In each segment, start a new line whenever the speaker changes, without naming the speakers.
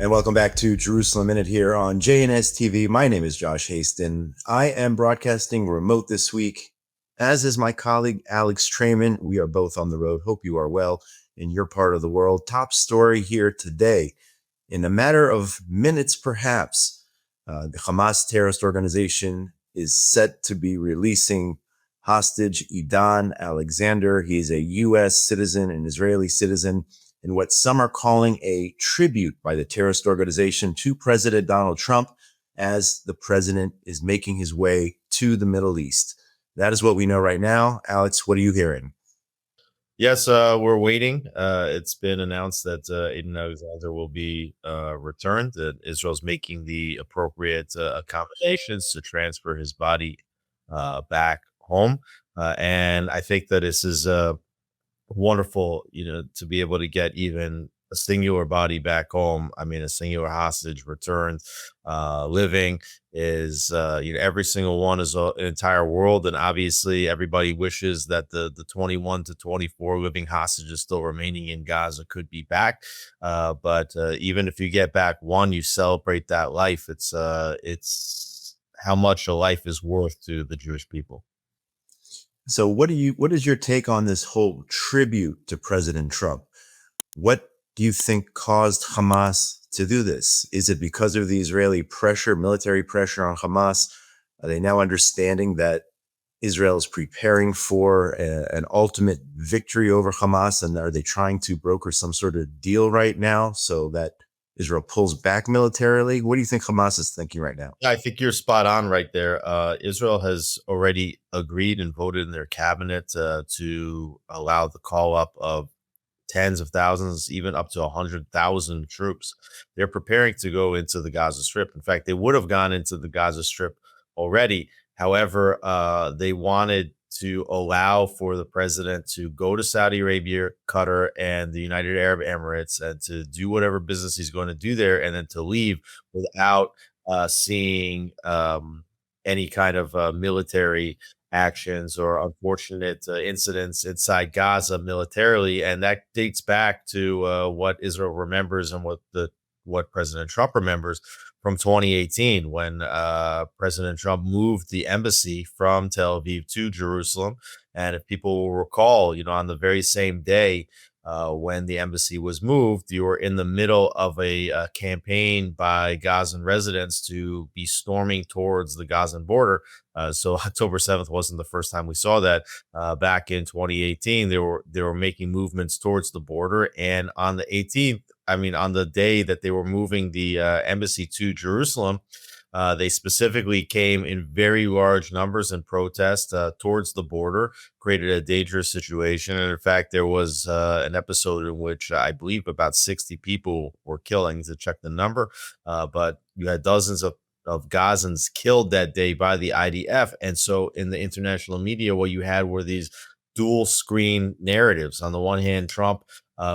And welcome back to Jerusalem Minute here on JNS TV. My name is Josh Hasten. I am broadcasting remote this week, as is my colleague Alex Traiman. We are both on the road. Hope you are well in your part of the world. Top story here today. In a matter of minutes, perhaps, the Hamas terrorist organization is set to be releasing hostage Edan Alexander. He is a U.S. citizen, an Israeli citizen, in what some are calling a tribute by the terrorist organization to President Donald Trump as the president is making his way to the Middle East. That is what we know right now. Alex, what are you hearing?
Yes, we're waiting. It's been announced that Edan Alexander will be returned, that Israel's making the appropriate accommodations to transfer his body back home. And I think that this is wonderful, to be able to get even a singular body back home. I mean, a singular hostage returned, living is, every single one is an entire world. And obviously everybody wishes that the 21 to 24 living hostages still remaining in Gaza could be back. But even if you get back one, you celebrate that life. It's how much a life is worth to the Jewish people.
So what is your take on this whole tribute to President Trump? What do you think caused Hamas to do this? Is it because of the Israeli pressure, military pressure on Hamas? Are they now understanding that Israel is preparing for an ultimate victory over Hamas? And are they trying to broker some sort of deal right now so that Israel pulls back militarily? What do you think Hamas is thinking right now?
I think you're spot on right there. Israel has already agreed and voted in their cabinet to allow the call up of tens of thousands, even up to 100,000 troops. They're preparing to go into the Gaza Strip. In fact, they would have gone into the Gaza Strip already. However, they wanted to allow for the president to go to Saudi Arabia, Qatar, and the United Arab Emirates and to do whatever business he's going to do there, and then to leave without seeing any kind of military actions or unfortunate incidents inside Gaza militarily. And that dates back to what Israel remembers and what President Trump remembers from 2018, when President Trump moved the embassy from Tel Aviv to Jerusalem. And if people will recall, on the very same day when the embassy was moved, you were in the middle of a campaign by Gazan residents to be storming towards the Gazan border. So October 7th wasn't the first time we saw that. Back in 2018, they were making movements towards the border, and on the 18th, on the day that they were moving the embassy to Jerusalem, they specifically came in very large numbers in protest towards the border, created a dangerous situation. And in fact, there was an episode in which I believe about 60 people were killed. I need to check the number, but you had dozens of Gazans killed that day by the IDF. And so in the international media, what you had were these dual screen narratives. On the one hand, Trump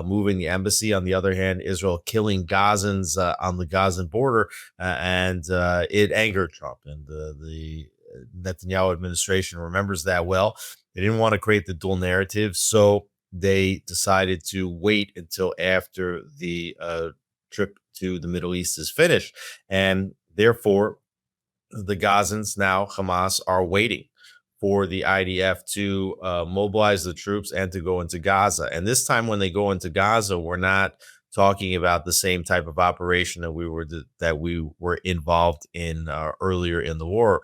moving the embassy. On the other hand, Israel killing Gazans on the Gazan border. And it angered Trump. And the Netanyahu administration remembers that well. They didn't want to create the dual narrative. So they decided to wait until after the trip to the Middle East is finished. And therefore, the Gazans, now Hamas, are waiting for the IDF to mobilize the troops and to go into Gaza. And this time when they go into Gaza, we're not talking about the same type of operation that we were involved in earlier in the war.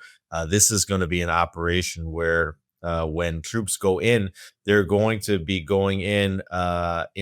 This is going to be an operation where when troops go in, they're going to be going in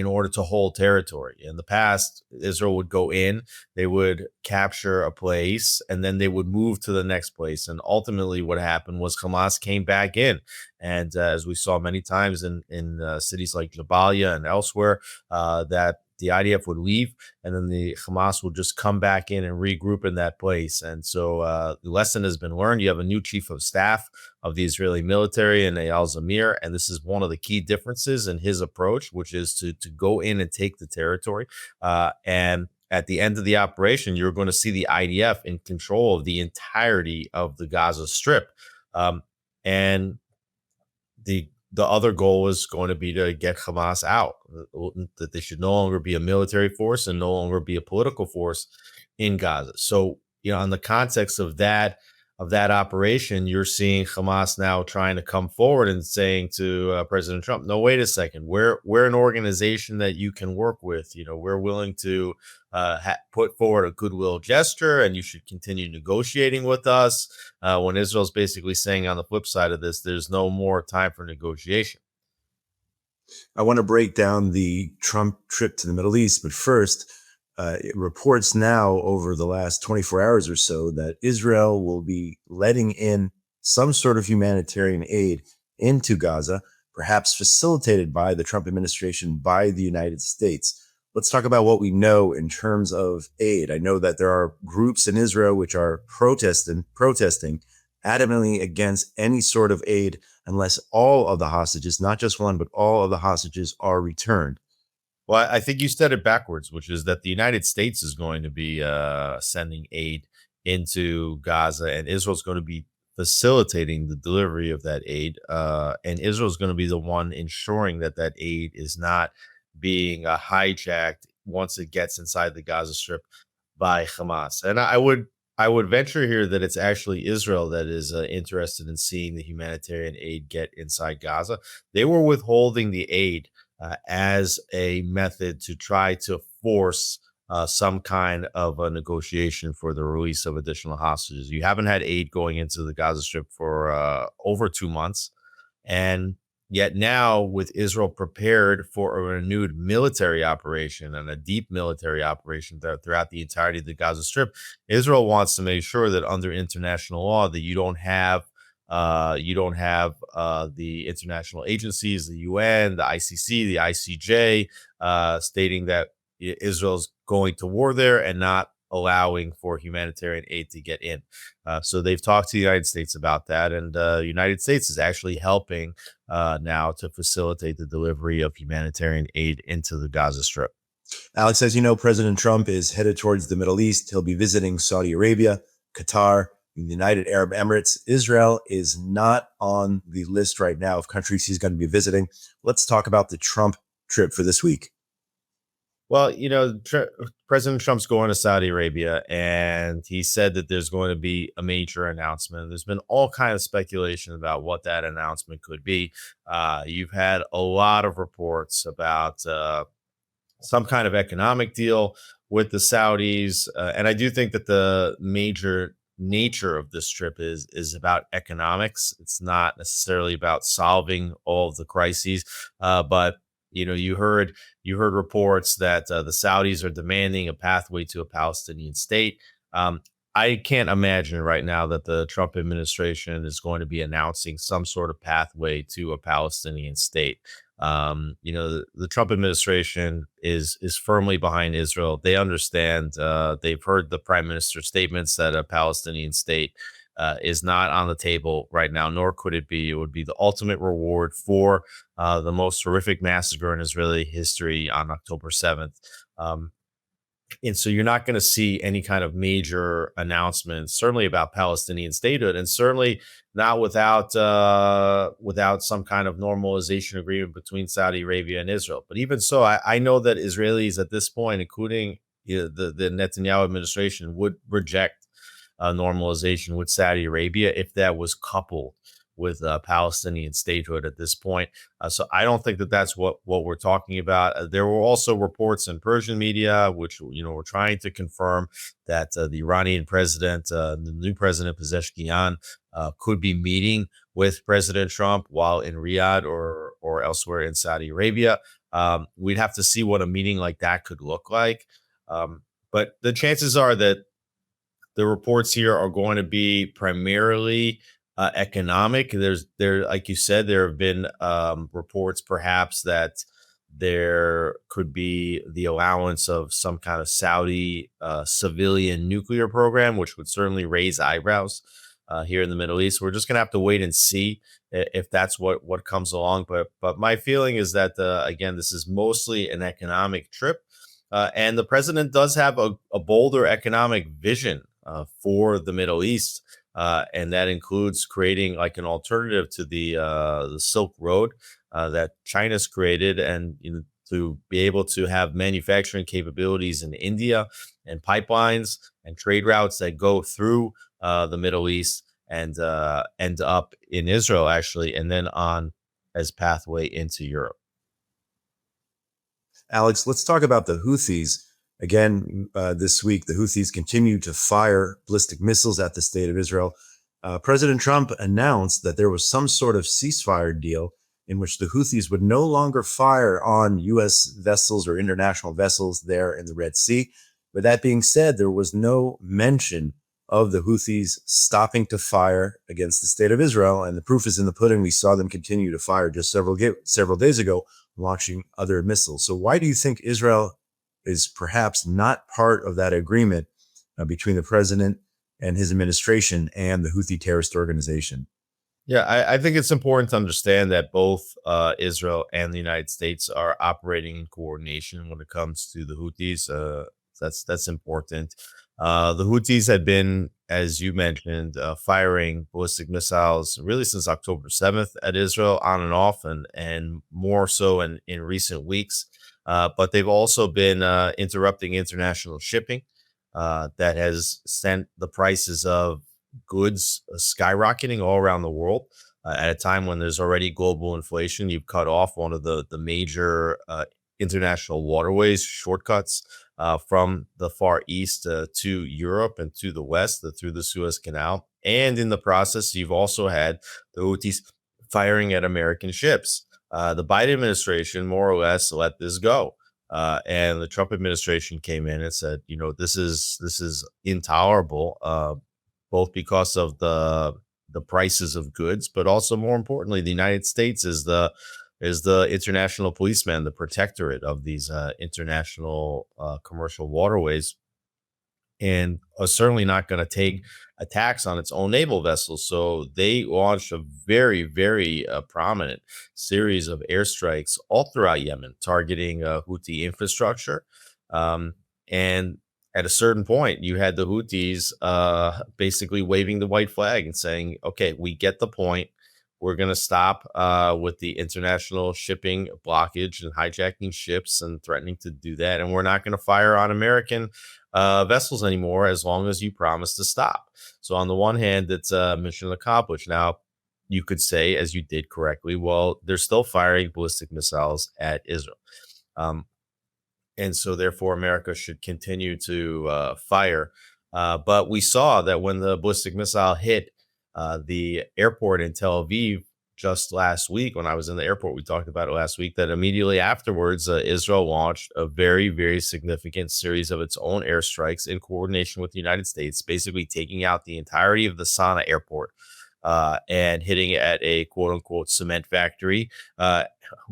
order to hold territory. In the past, Israel would go in, they would capture a place, and then they would move to the next place. And ultimately what happened was Hamas came back in. And as we saw many times in cities like Jabalia and elsewhere, that the IDF would leave, and then the Hamas would just come back in and regroup in that place. And so the lesson has been learned. You have a new chief of staff of the Israeli military, and Eyal Zamir, and this is one of the key differences in his approach, which is to go in and take the territory. And at the end of the operation, you're going to see the IDF in control of the entirety of the Gaza Strip. And the the other goal is going to be to get Hamas out, that they should no longer be a military force and no longer be a political force in Gaza. So, in the context of that operation, you're seeing Hamas now trying to come forward and saying to President Trump, "No, wait a second. We're an organization that you can work with. We're willing to put forward a goodwill gesture, and you should continue negotiating with us." When Israel's basically saying on the flip side of this, there's no more time for negotiation.
I want to break down the Trump trip to the Middle East, but first, it reports now over the last 24 hours or so that Israel will be letting in some sort of humanitarian aid into Gaza, perhaps facilitated by the Trump administration, by the United States. Let's talk about what we know in terms of aid. I know that there are groups in Israel which are protesting adamantly against any sort of aid unless all of the hostages, not just one, but all of the hostages are returned.
Well, I think you said it backwards, which is that the United States is going to be sending aid into Gaza, and Israel's going to be facilitating the delivery of that aid. And Israel's going to be the one ensuring that that aid is not being hijacked once it gets inside the Gaza Strip by Hamas. And I would venture here that it's actually Israel that is interested in seeing the humanitarian aid get inside Gaza. They were withholding the aid as a method to try to force some kind of a negotiation for the release of additional hostages. You haven't had aid going into the Gaza Strip for over 2 months. And yet now, with Israel prepared for a renewed military operation and a deep military operation throughout the entirety of the Gaza Strip, Israel wants to make sure that under international law that you don't have the international agencies, the UN, the ICC, the ICJ, stating that Israel's going to war there and not allowing for humanitarian aid to get in. So they've talked to the United States about that, and the United States is actually helping now to facilitate the delivery of humanitarian aid into the Gaza Strip.
Alex, as you know, President Trump is headed towards the Middle East. He'll be visiting Saudi Arabia, Qatar, the United Arab Emirates. Israel is not on the list right now of countries he's going to be visiting. Let's talk about the Trump trip for this week.
Well, President Trump's going to Saudi Arabia, and he said that there's going to be a major announcement. There's been all kind of speculation about what that announcement could be. You've had a lot of reports about some kind of economic deal with the Saudis, and I do think that the major nature of this trip is about economics. It's not necessarily about solving all of the crises, but you heard reports that the Saudis are demanding a pathway to a Palestinian state. I can't imagine right now that the Trump administration is going to be announcing some sort of pathway to a Palestinian state. The Trump administration is firmly behind Israel. They understand. They've heard the prime minister's statements that a Palestinian state is not on the table right now, nor could it be. It would be the ultimate reward for the most horrific massacre in Israeli history on October 7th. And so you're not going to see any kind of major announcements, certainly about Palestinian statehood, and certainly not without some kind of normalization agreement between Saudi Arabia and Israel. But even so, I know that Israelis at this point, including the Netanyahu administration, would reject normalization with Saudi Arabia if that was coupled with Palestinian statehood at this point. So I don't think that that's what we're talking about. There were also reports in Persian media, which were trying to confirm that the Iranian president, the new president Pezeshkian, could be meeting with President Trump while in Riyadh or elsewhere in Saudi Arabia. We'd have to see what a meeting like that could look like. But the chances are that the reports here are going to be primarily economic. Like you said, there have been reports perhaps that there could be the allowance of some kind of Saudi civilian nuclear program, which would certainly raise eyebrows here in the Middle East. We're just going to have to wait and see if that's what comes along. But my feeling is that again, this is mostly an economic trip, and the president does have a bolder economic vision for the Middle East. and that includes creating like an alternative to the Silk Road that China's created, and to be able to have manufacturing capabilities in India and pipelines and trade routes that go through the Middle East and end up in Israel, actually, and then on as pathway into Europe.
Alex, let's talk about the Houthis. Again, this week, the Houthis continue to fire ballistic missiles at the state of Israel. President Trump announced that there was some sort of ceasefire deal in which the Houthis would no longer fire on U.S. vessels or international vessels there in the Red Sea. But that being said, there was no mention of the Houthis stopping to fire against the state of Israel. And the proof is in the pudding. We saw them continue to fire just several days ago, launching other missiles. So why do you think Israel is perhaps not part of that agreement between the president and his administration and the Houthi terrorist organization?
Yeah, I think it's important to understand that both Israel and the United States are operating in coordination when it comes to the Houthis. That's important. The Houthis had been, as you mentioned, firing ballistic missiles really since October 7th at Israel, on and off, and more so in recent weeks. But they've also been interrupting international shipping that has sent the prices of goods skyrocketing all around the world. At a time when there's already global inflation, you've cut off one of the major international waterways, shortcuts from the Far East to Europe and to the West through the Suez Canal. And in the process, you've also had the Houthis firing at American ships. The Biden administration more or less let this go. And the Trump administration came in and said, this is intolerable, both because of the prices of goods, but also more importantly, the United States is the international policeman, the protectorate of these international commercial waterways, and are certainly not going to take attacks on its own naval vessels. So they launched a very, very prominent series of airstrikes all throughout Yemen, targeting Houthi infrastructure. And at a certain point, you had the Houthis basically waving the white flag and saying, okay, we get the point. We're going to stop with the international shipping blockage and hijacking ships and threatening to do that. And we're not going to fire on American vessels anymore as long as you promise to stop. So on the one hand, it's mission accomplished. Now, you could say, as you did correctly, well, they're still firing ballistic missiles at Israel. And so therefore, America should continue to fire. But we saw that when the ballistic missile hit the airport in Tel Aviv just last week, when I was in the airport, we talked about it last week, that immediately afterwards, Israel launched a very, very significant series of its own airstrikes in coordination with the United States, basically taking out the entirety of the Sana'a airport and hitting it at a quote unquote cement factory.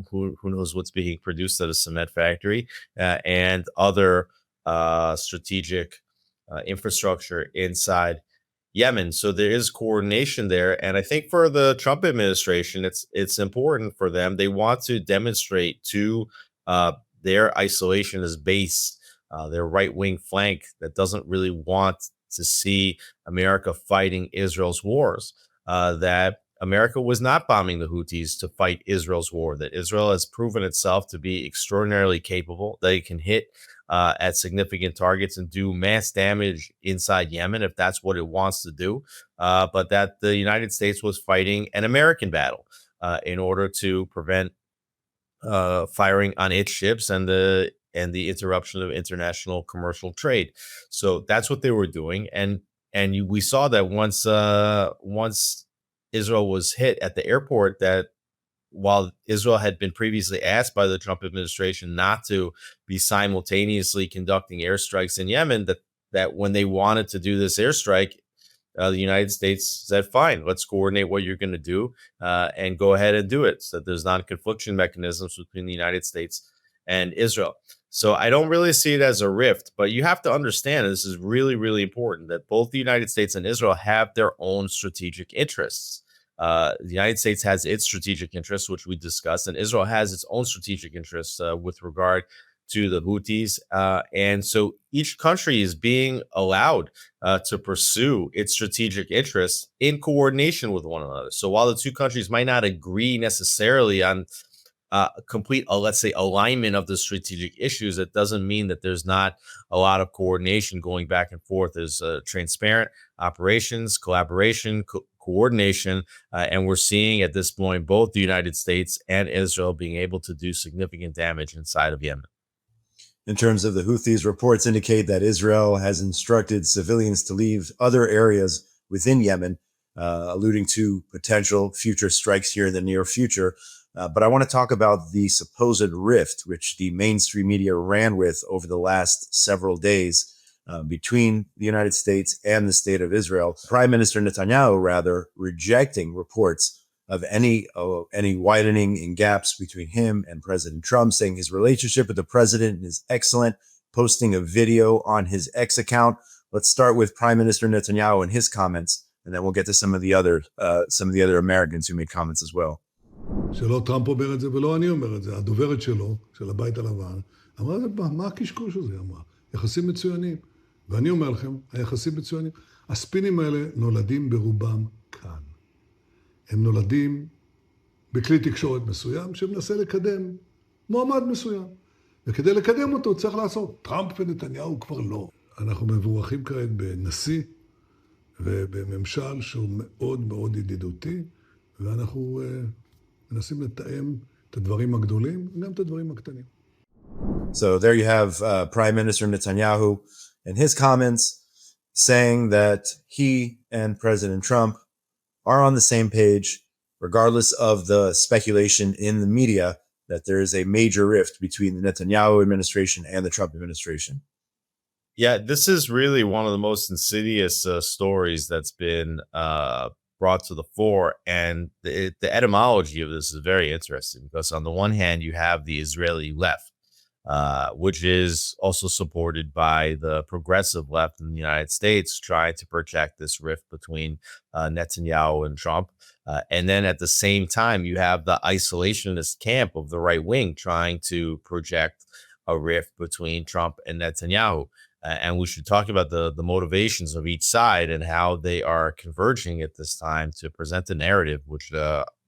Who knows what's being produced at a cement factory and other strategic infrastructure inside Yemen. So there is coordination there. And I think for the Trump administration, it's important for them. They want to demonstrate to their isolationist base, their right-wing flank that doesn't really want to see America fighting Israel's wars, that America was not bombing the Houthis to fight Israel's war, that Israel has proven itself to be extraordinarily capable, that it can hit at significant targets and do mass damage inside Yemen if that's what it wants to do, but that the United States was fighting an American battle in order to prevent firing on its ships and the interruption of international commercial trade. So that's what they were doing, and we saw that once Israel was hit at the airport, that while Israel had been previously asked by the Trump administration not to be simultaneously conducting airstrikes in Yemen, that when they wanted to do this airstrike, the United States said, fine, let's coordinate what you're going to do and go ahead and do it. So there's non-confliction mechanisms between the United States and Israel. So I don't really see it as a rift, but you have to understand, and this is really, really important, that both the United States and Israel have their own strategic interests. The United States has its strategic interests, which we discussed, and Israel has its own strategic interests with regard to the Houthis. And so each country is being allowed to pursue its strategic interests in coordination with one another. So while the two countries might not agree necessarily on complete, let's say, alignment of the strategic issues, it doesn't mean that there's not a lot of coordination going back and forth. There's transparent operations, collaboration, coordination, and we're seeing at this point both the United States and Israel being able to do significant damage inside of Yemen.
In terms of the Houthis, reports indicate that Israel has instructed civilians to leave other areas within Yemen, alluding to potential future strikes here in the near future. But I want to talk about the supposed rift, which the mainstream media ran with over the last several days between the United States and the state of Israel. Prime Minister Netanyahu, rather, rejecting reports of any widening in gaps between him and President Trump, saying his relationship with the president is excellent, posting a video on his X account. Let's start with Prime Minister Netanyahu and his comments, and then we'll get to some of the other Americans who made comments as well.
שלא טראמפ אומר את זה ולא אני אומר את זה, הדוברת שלו, של הבית הלבן, אמרה, מה הקשקוש הזה? אמרה, יחסים מצוינים. ואני אומר לכם, היחסים מצוינים. הספינים האלה נולדים ברובם כאן. הם נולדים בכלי תקשורת מסוים שמנסה לקדם מועמד מסוים. וכדי לקדם אותו צריך לעשות. טראמפ ונתניהו כבר לא. אנחנו מבורכים כעת בנשיא ובממשל שהוא מאוד מאוד ידידותי, ואנחנו מנסים לתאם את הדברים הגדולים וגם את הדברים הקטנים.
So there you have Prime Minister Netanyahu and his comments saying that he and President Trump are on the same page, regardless of the speculation in the media that there is a major rift between the Netanyahu administration and the Trump administration.
Yeah, this is really one of the most insidious stories that's been brought to the fore. And the etymology of this is very interesting because on the one hand, you have the Israeli left, which is also supported by the progressive left in the United States, trying to project this rift between Netanyahu and Trump. And then at the same time, you have the isolationist camp of the right wing trying to project a rift between Trump and Netanyahu. And we should talk about the motivations of each side and how they are converging at this time to present a narrative, which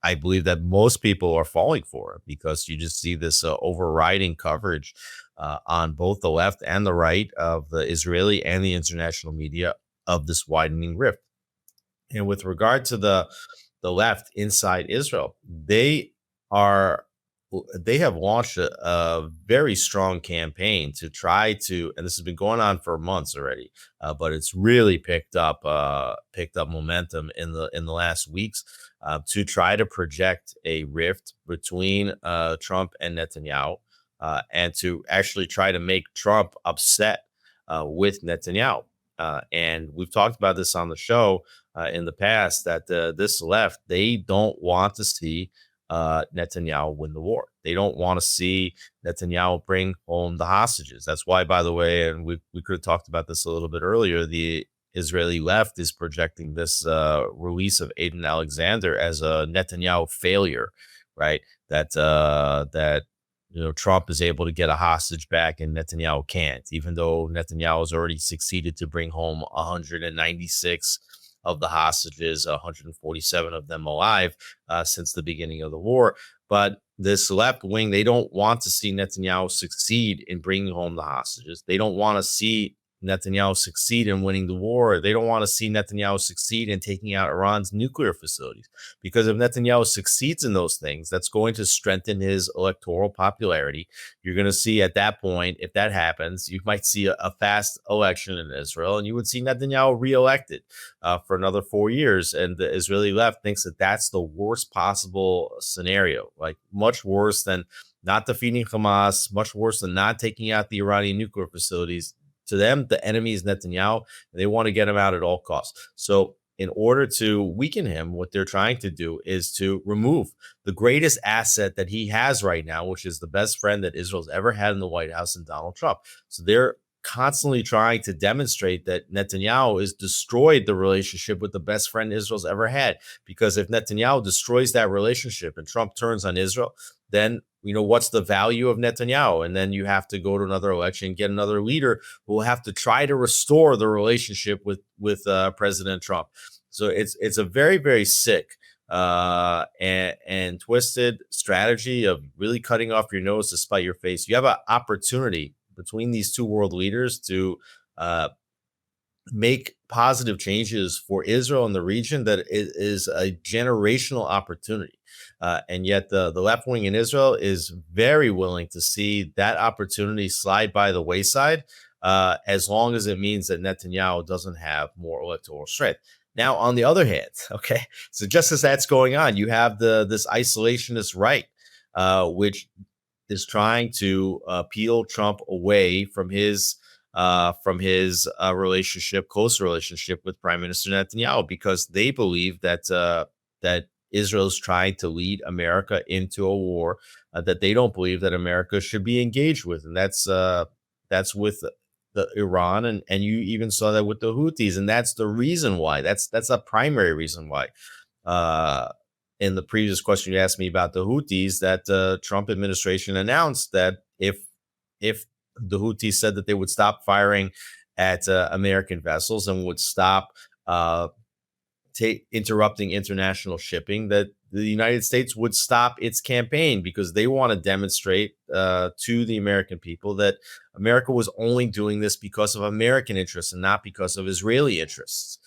I believe that most people are falling for, because you just see this overriding coverage on both the left and the right of the Israeli and the international media of this widening rift. And with regard to the left inside Israel, they have launched a very strong campaign to try to, and this has been going on for months already, but it's really picked up momentum in the last weeks to try to project a rift between Trump and Netanyahu, and to actually try to make Trump upset with Netanyahu. And we've talked about this on the show in the past that this left, they don't want to see Netanyahu win the war. They don't want to see Netanyahu bring home the hostages. That's why, by the way, and we could have talked about this a little bit earlier, the Israeli left is projecting this release of Edan Alexander as a Netanyahu failure, right? That Trump is able to get a hostage back and Netanyahu can't, even though Netanyahu has already succeeded to bring home 196 of the hostages, 147 of them alive since the beginning of the war. But this left wing, they don't want to see Netanyahu succeed in bringing home the hostages. They don't want to see Netanyahu succeed in winning the war. They don't want to see Netanyahu succeed in taking out Iran's nuclear facilities. Because if Netanyahu succeeds in those things, that's going to strengthen his electoral popularity. You're going to see at that point, if that happens, you might see a fast election in Israel, and you would see Netanyahu reelected for another 4 years. And the Israeli left thinks that that's the worst possible scenario, like much worse than not defeating Hamas, much worse than not taking out the Iranian nuclear facilities. To them, the enemy is Netanyahu, and they want to get him out at all costs. So in order to weaken him, what they're trying to do is to remove the greatest asset that he has right now, which is the best friend that Israel's ever had in the White House, and Donald Trump. So they're constantly trying to demonstrate that Netanyahu has destroyed the relationship with the best friend Israel's ever had. Because if Netanyahu destroys that relationship and Trump turns on Israel, then what's the value of Netanyahu? And then you have to go to another election, get another leader who will have to try to restore the relationship with President Trump. So it's a very, very sick and twisted strategy of really cutting off your nose to spite your face. You have an opportunity between these two world leaders to make positive changes for Israel and the region that is a generational opportunity. And yet the left wing in Israel is very willing to see that opportunity slide by the wayside, as long as it means that Netanyahu doesn't have more electoral strength. Now, on the other hand, okay, so just as that's going on, you have this isolationist right, which is trying to peel Trump away from his close relationship with Prime Minister Netanyahu, because they believe that Israel's trying to lead America into a war that they don't believe that America should be engaged with, and that's with the Iran, and you even saw that with the Houthis, and that's the reason why. That's a primary reason why. In the previous question you asked me about the Houthis, that the Trump administration announced that if the Houthis said that they would stop firing at American vessels and would stop interrupting international shipping, that the United States would stop its campaign, because they want to demonstrate to the American people that America was only doing this because of American interests and not because of Israeli interests.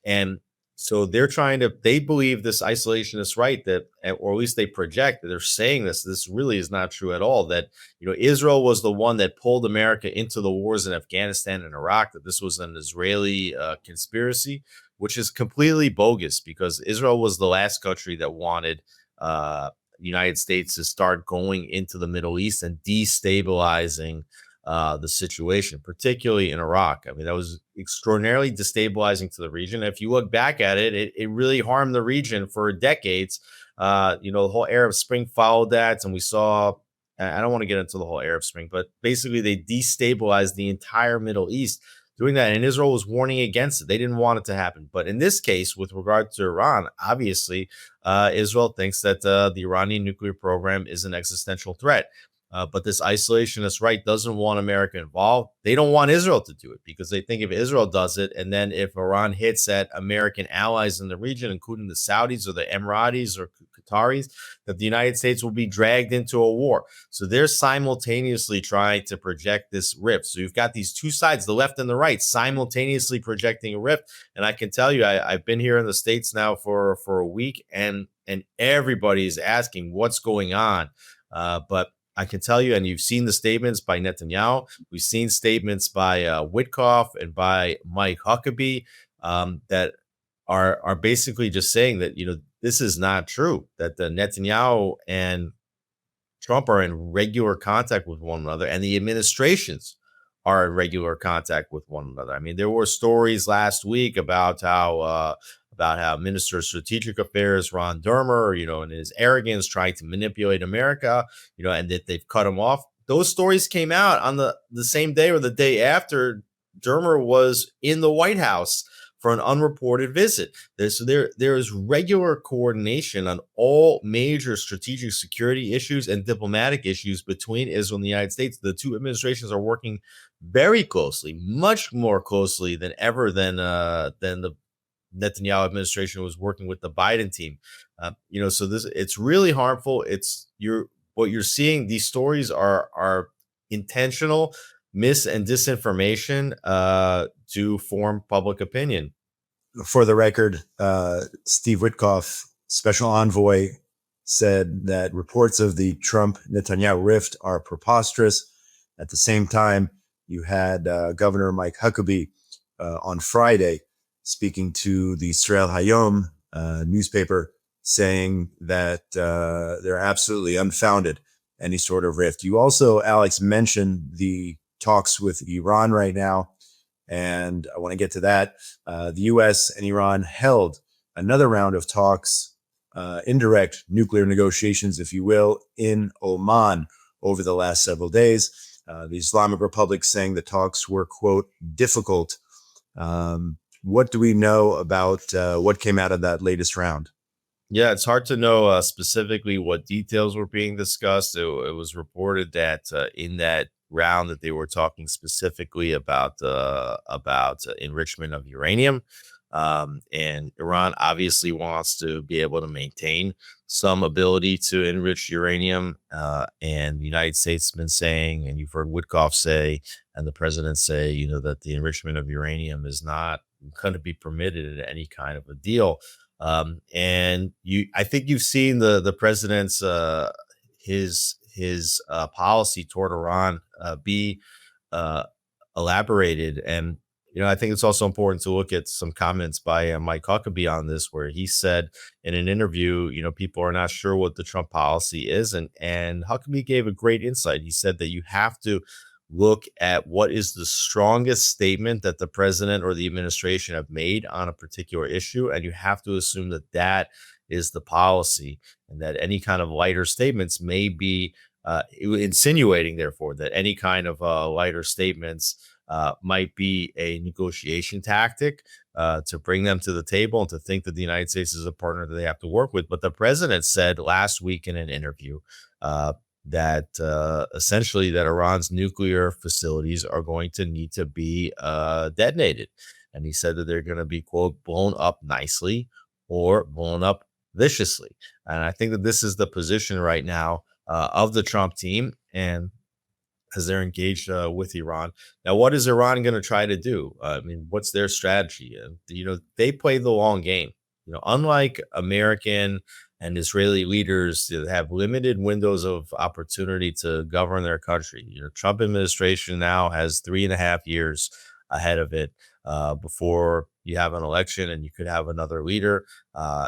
And so they believe this isolationist right, that, or at least they project that they're saying this really is not true at all, that, Israel was the one that pulled America into the wars in Afghanistan and Iraq, that this was an Israeli conspiracy, which is completely bogus, because Israel was the last country that wanted the United States to start going into the Middle East and destabilizing the situation, particularly in Iraq. I mean, that was extraordinarily destabilizing to the region. If you look back at it, it really harmed the region for decades. The whole Arab Spring followed that, and we saw, I don't want to get into the whole Arab Spring, but basically they destabilized the entire Middle East doing that, and Israel was warning against it. They didn't want it to happen. But in this case, with regard to Iran, obviously, Israel thinks that the Iranian nuclear program is an existential threat. But this isolationist right doesn't want America involved. They don't want Israel to do it, because they think if Israel does it, and then if Iran hits at American allies in the region, including the Saudis or the Emiratis or Qataris, that the United States will be dragged into a war. So they're simultaneously trying to project this rift. So you've got these two sides, the left and the right, simultaneously projecting a rift. And I can tell you, I've been here in the States now for a week, and everybody's asking what's going on. But I can tell you, and you've seen the statements by Netanyahu. We've seen statements by Witkoff and by Mike Huckabee that are basically just saying that, this is not true, that the Netanyahu and Trump are in regular contact with one another, and the administrations are in regular contact with one another. I mean, there were stories last week about how Minister of Strategic Affairs Ron Dermer, in his arrogance, trying to manipulate America, and that they've cut him off. Those stories came out on the same day or the day after Dermer was in the White House for an unreported visit. There is regular coordination on all major strategic security issues and diplomatic issues between Israel and the United States. The two administrations are working very closely, much more closely than ever than the Netanyahu administration was working with the Biden team. So it's really harmful. What you're seeing. These stories are intentional mis and disinformation to form public opinion.
For the record, Steve Witkoff, special envoy, said that reports of the Trump-Netanyahu rift are preposterous. At the same time, you had Governor Mike Huckabee on Friday speaking to the Israel Hayom newspaper, saying that they're absolutely unfounded, any sort of rift. You also, Alex, mentioned the talks with Iran right now, and I want to get to that. The U.S. and Iran held another round of talks, indirect nuclear negotiations, if you will, in Oman over the last several days. The Islamic Republic saying the talks were, quote, difficult. What do we know about what came out of that latest round?
Yeah, it's hard to know specifically what details were being discussed. It was reported that in that round that they were talking specifically about enrichment of uranium, and Iran obviously wants to be able to maintain some ability to enrich uranium. And the United States has been saying, and you've heard Witkoff say, and the president say, that the enrichment of uranium is not going to be permitted in any kind of a deal. And I think you've seen the president's his policy toward Iran be uh, elaborated. And I think it's also important to look at some comments by Mike Huckabee on this, where he said in an interview, people are not sure what the Trump policy is, and Huckabee gave a great insight. He said that you have to look at what is the strongest statement that the president or the administration have made on a particular issue, and you have to assume that that is the policy, and that any kind of lighter statements may be insinuating, therefore, that any kind of lighter statements might be a negotiation tactic to bring them to the table and to think that the United States is a partner that they have to work with. But the president said last week in an interview that essentially that Iran's nuclear facilities are going to need to be detonated. And he said that they're going to be, quote, blown up nicely or blown up viciously. And I think that this is the position right now of the Trump team, and as they're engaged with Iran. Now, what is Iran going to try to do? I mean, what's their strategy? They play the long game. Unlike American and Israeli leaders that have limited windows of opportunity to govern their country. Trump administration now has 3.5 years ahead of it before you have an election, and you could have another leader.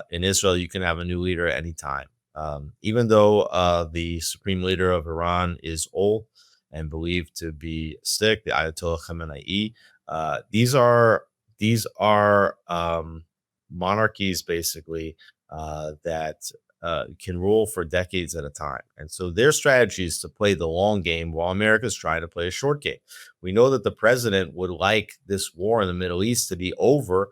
In Israel, you can have a new leader at any time. Even though the supreme leader of Iran is old and believed to be sick, the Ayatollah Khamenei, these are monarchies basically that can rule for decades at a time. And so their strategy is to play the long game while America's trying to play a short game. We know that the president would like this war in the Middle East to be over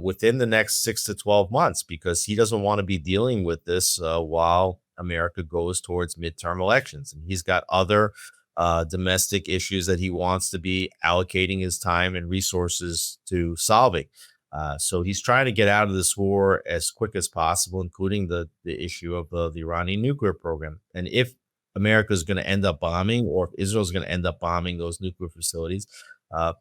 within the next 6 to 12 months, because he doesn't want to be dealing with this while America goes towards midterm elections. And he's got other domestic issues that he wants to be allocating his time and resources to solving. So he's trying to get out of this war as quick as possible, including the issue of the Iranian nuclear program. And if America is going to end up bombing, or if Israel is going to end up bombing those nuclear facilities,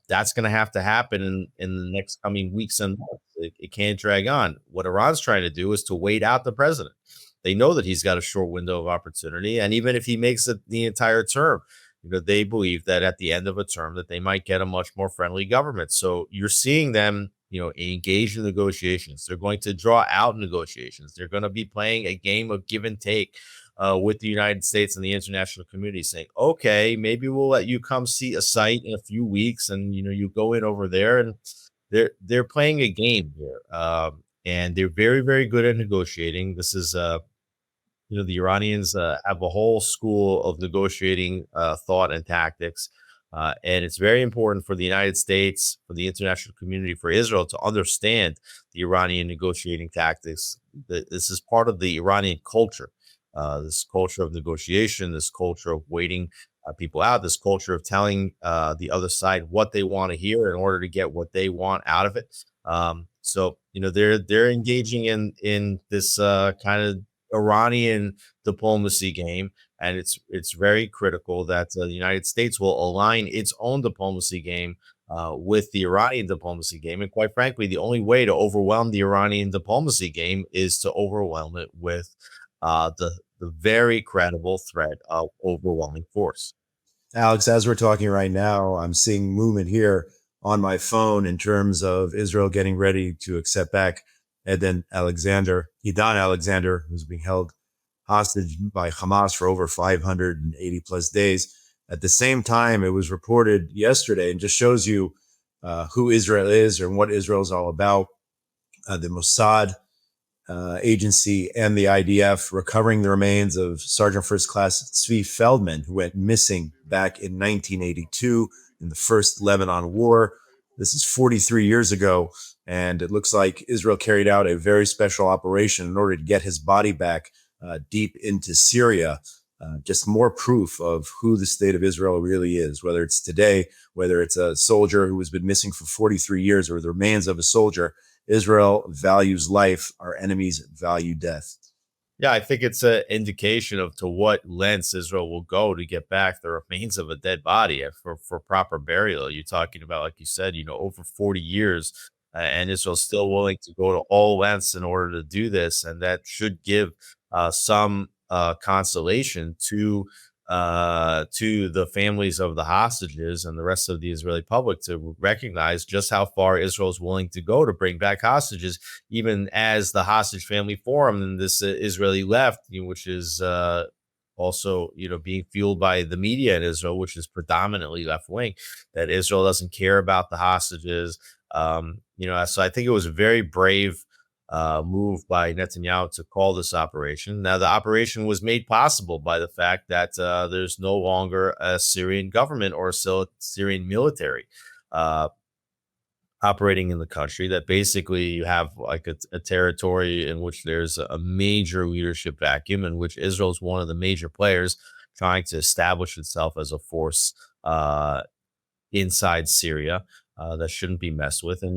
that's going to have to happen in the next coming weeks and months. It can't drag on. What Iran's trying to do is to wait out the president. They know that he's got a short window of opportunity, and even if he makes it the entire term, they believe that at the end of a term that they might get a much more friendly government. So you're seeing them, engage in negotiations. They're going to draw out negotiations. They're going to be playing a game of give and take with the United States and the international community, saying, okay, maybe we'll let you come see a site in a few weeks, and you go in over there. And they're playing a game here, and they're very, very good at negotiating. This is the Iranians have a whole school of negotiating thought and tactics. And it's very important for the United States, for the international community, for Israel to understand the Iranian negotiating tactics. This is part of the Iranian culture, this culture of negotiation, this culture of waiting people out, this culture of telling the other side what they want to hear in order to get what they want out of it. So they're engaging in this kind of Iranian diplomacy game, and it's very critical that the United States will align its own diplomacy game with the Iranian diplomacy game. And quite frankly, the only way to overwhelm the Iranian diplomacy game is to overwhelm it with the very credible threat of overwhelming force.
Alex, as we're talking right now, I'm seeing movement here on my phone in terms of Israel getting ready to accept back Edan Alexander, who's being held hostage by Hamas for over 580 plus days. At the same time, it was reported yesterday, and just shows you who Israel is and what Israel is all about. The Mossad agency and the IDF recovering the remains of Sergeant First Class Tzvi Feldman, who went missing back in 1982 in the first Lebanon War. This is 43 years ago, and it looks like Israel carried out a very special operation in order to get his body back deep into Syria. Just more proof of who the state of Israel really is, whether it's today, whether it's a soldier who has been missing for 43 years or the remains of a soldier. Israel values life. Our enemies value death.
Yeah, I think it's an indication of to what lengths Israel will go to get back the remains of a dead body for proper burial. You're talking about, like you said, over 40 years, and Israel's still willing to go to all lengths in order to do this, and that should give some consolation to the families of the hostages and the rest of the Israeli public to recognize just how far Israel is willing to go to bring back hostages, even as the hostage family forum and this Israeli left, which is also, being fueled by the media in Israel, which is predominantly left wing, that Israel doesn't care about the hostages. So I think it was a very brave move by Netanyahu to call this operation. Now, the operation was made possible by the fact that there's no longer a Syrian government or a Syrian military operating in the country, that basically you have like a territory in which there's a major leadership vacuum, in which Israel is one of the major players trying to establish itself as a force inside Syria. That shouldn't be messed with, and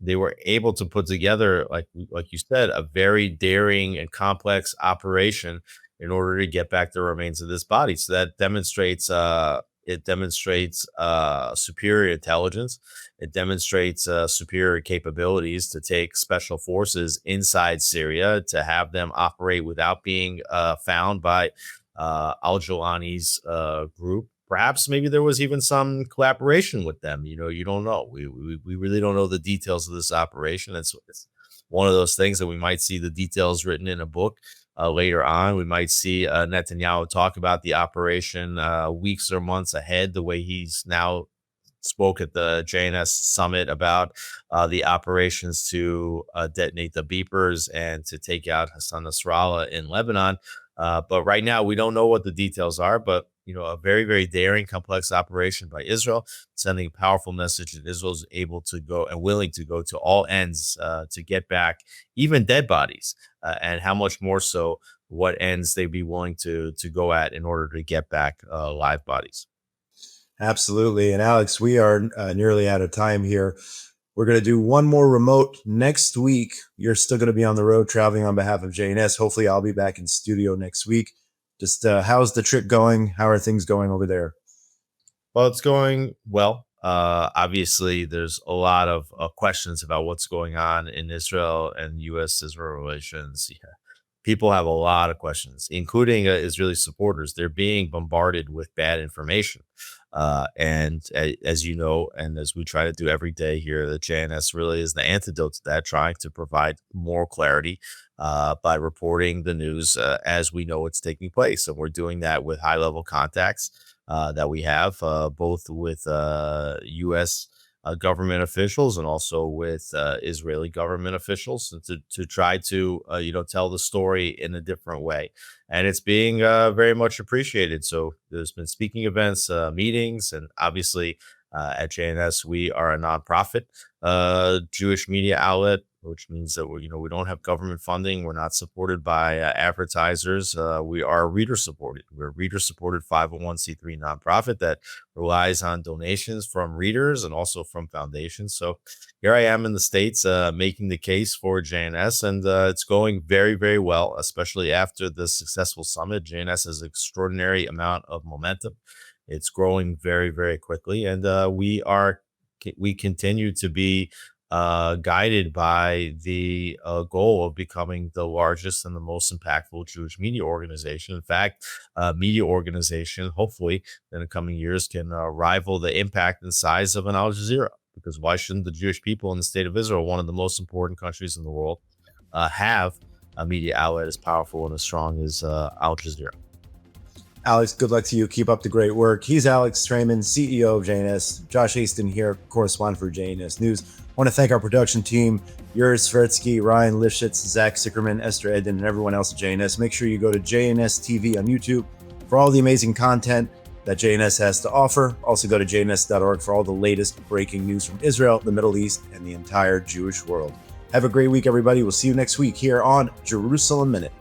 they were able to put together, like you said, a very daring and complex operation in order to get back the remains of this body. So that demonstrates superior intelligence. It demonstrates superior capabilities to take special forces inside Syria, to have them operate without being found by al-Jawlani's group. Perhaps maybe there was even some collaboration with them. You don't know. We really don't know the details of this operation. It's one of those things that we might see the details written in a book later on. We might see Netanyahu talk about the operation weeks or months ahead, the way he's now spoke at the JNS summit about the operations to detonate the beepers and to take out Hassan Nasrallah in Lebanon. But right now, we don't know what the details are, but a very, very daring, complex operation by Israel, sending a powerful message that Israel is able to go and willing to go to all ends to get back even dead bodies, and how much more so what ends they'd be willing to go at in order to get back live bodies.
Absolutely. And Alex, we are nearly out of time here. We're going to do one more remote next week. You're still going to be on the road traveling on behalf of JNS. Hopefully I'll be back in studio next week. Just how's the trip going? How are things going over there?
Well, it's going well. Obviously, there's a lot of questions about what's going on in Israel and U.S. Israel relations. Yeah. People have a lot of questions, including Israeli supporters. They're being bombarded with bad information. And as you know, and as we try to do every day here, the JNS really is the antidote to that, trying to provide more clarity by reporting the news as we know it's taking place. And we're doing that with high-level contacts that we have, both with U.S. Government officials and also with Israeli government officials, and to try to tell the story in a different way, and it's being very much appreciated. So there's been speaking events, meetings, and obviously at JNS we are a nonprofit Jewish media outlet, which means that we don't have government funding. We're not supported by advertisers. We are reader supported. We're a reader supported 501c3 nonprofit that relies on donations from readers and also from foundations. So here I am in the States making the case for JNS, and it's going very, very well, especially after the successful summit. JNS has an extraordinary amount of momentum. It's growing very, very quickly, and we continue to be guided by the goal of becoming the largest and the most impactful Jewish media organization. In fact, media organization, hopefully in the coming years, can rival the impact and size of an Al Jazeera. Because why shouldn't the Jewish people in the state of Israel, one of the most important countries in the world, have a media outlet as powerful and as strong as Al Jazeera?
Alex, good luck to you. Keep up the great work. He's Alex Traiman, CEO of JNS. Josh Hasten here, correspondent for JNS News. want to thank our production team, Yuri Svertsky, Ryan Lifshitz, Zach Sickerman, Esther Eden, and everyone else at JNS. Make sure you go to JNS TV on YouTube for all the amazing content that JNS has to offer. Also go to jns.org for all the latest breaking news from Israel, the Middle East, and the entire Jewish world. Have a great week, everybody. We'll see you next week here on Jerusalem Minute.